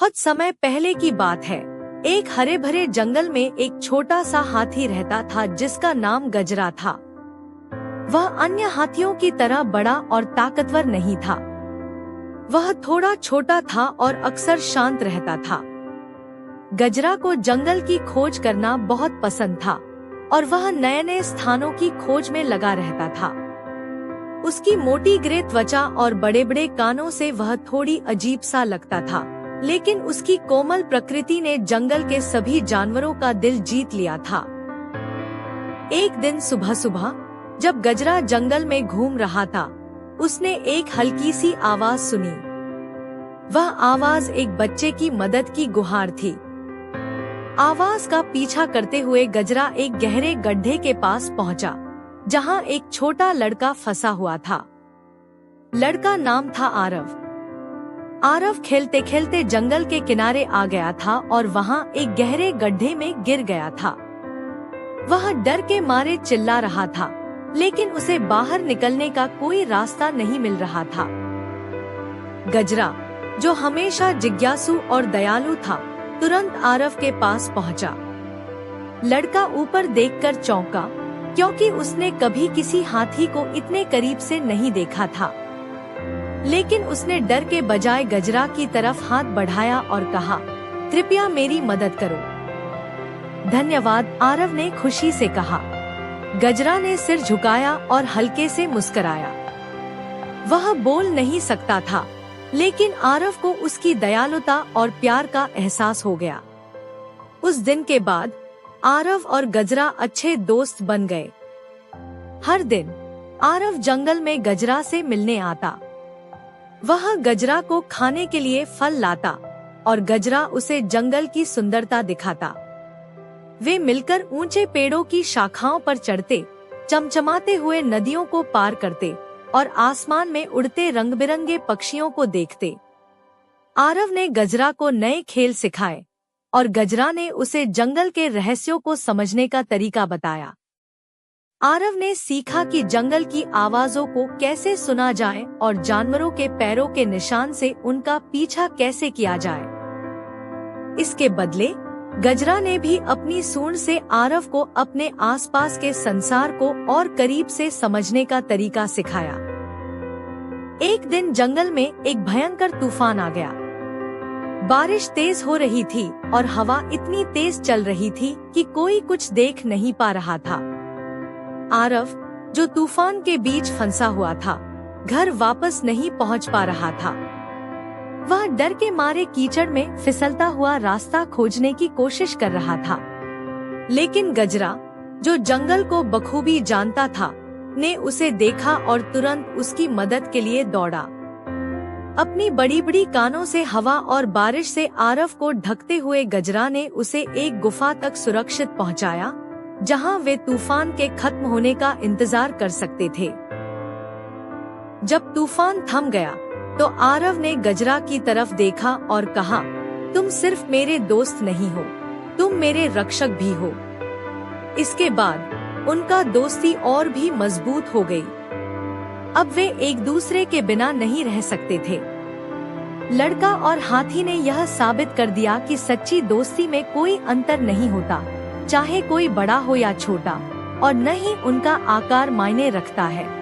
बहुत समय पहले की बात है। एक हरे भरे जंगल में एक छोटा सा हाथी रहता था जिसका नाम गजरा था। वह अन्य हाथियों की तरह बड़ा और ताकतवर नहीं था। वह थोड़ा छोटा था और अक्सर शांत रहता था। गजरा को जंगल की खोज करना बहुत पसंद था और वह नए नए स्थानों की खोज में लगा रहता था। उसकी मोटी ग्रे त्वचा और बड़े बड़े कानों से वह थोड़ी अजीब सा लगता था, लेकिन उसकी कोमल प्रकृति ने जंगल के सभी जानवरों का दिल जीत लिया था। एक दिन सुबह सुबह जब गजरा जंगल में घूम रहा था, उसने एक हल्की सी आवाज सुनी। वह आवाज एक बच्चे की मदद की गुहार थी। आवाज का पीछा करते हुए गजरा एक गहरे गड्ढे के पास पहुंचा, जहां एक छोटा लड़का फंसा हुआ था। लड़का नाम था आरव। आरव खेलते खेलते जंगल के किनारे आ गया था और वहां एक गहरे गड्ढे में गिर गया था। वह डर के मारे चिल्ला रहा था, लेकिन उसे बाहर निकलने का कोई रास्ता नहीं मिल रहा था। गजरा, जो हमेशा जिज्ञासु और दयालु था, तुरंत आरव के पास पहुंचा। लड़का ऊपर देखकर चौंका, क्योंकि उसने कभी किसी हाथी को इतने करीब से नहीं देखा था। लेकिन उसने डर के बजाय गजरा की तरफ हाथ बढ़ाया और कहा, कृपया मेरी मदद करो। धन्यवाद, आरव ने खुशी से कहा। गजरा ने सिर झुकाया और हल्के से मुस्कुराया। वह बोल नहीं सकता था, लेकिन आरव को उसकी दयालुता और प्यार का एहसास हो गया। उस दिन के बाद आरव और गजरा अच्छे दोस्त बन गए। हर दिन आरव जंगल में गजरा से मिलने आता। वह गजरा को खाने के लिए फल लाता और गजरा उसे जंगल की सुंदरता दिखाता। वे मिलकर ऊंचे पेड़ों की शाखाओं पर चढ़ते, चमचमाते हुए नदियों को पार करते और आसमान में उड़ते रंग-बिरंगे पक्षियों को देखते। आरव ने गजरा को नए खेल सिखाए और गजरा ने उसे जंगल के रहस्यों को समझने का तरीका बताया। आरव ने सीखा कि जंगल की आवाजों को कैसे सुना जाए और जानवरों के पैरों के निशान से उनका पीछा कैसे किया जाए। इसके बदले गजरा ने भी अपनी सूंड से आरव को अपने आसपास के संसार को और करीब से समझने का तरीका सिखाया। एक दिन जंगल में एक भयंकर तूफान आ गया। बारिश तेज हो रही थी और हवा इतनी तेज चल रही थी कि कोई कुछ देख नहीं पा रहा था। आरव, जो तूफान के बीच फंसा हुआ था, घर वापस नहीं पहुंच पा रहा था। वह डर के मारे कीचड़ में फिसलता हुआ रास्ता खोजने की कोशिश कर रहा था। लेकिन गजरा, जो जंगल को बखूबी जानता था, ने उसे देखा और तुरंत उसकी मदद के लिए दौड़ा। अपनी बड़ी बड़ी कानों से हवा और बारिश से आरव को ढकते हुए गजरा ने उसे एक गुफा तक सुरक्षित पहुंचाया, जहां वे तूफान के खत्म होने का इंतजार कर सकते थे। जब तूफान थम गया, तो आरव ने गजरा की तरफ देखा और कहा, तुम सिर्फ मेरे दोस्त नहीं हो, तुम मेरे रक्षक भी हो। इसके बाद उनका दोस्ती और भी मजबूत हो गई। अब वे एक दूसरे के बिना नहीं रह सकते थे। लड़का और हाथी ने यह साबित कर दिया कि सच्ची दोस्ती में कोई अंतर नहीं होता, चाहे कोई बड़ा हो या छोटा, और न ही उनका आकार मायने रखता है।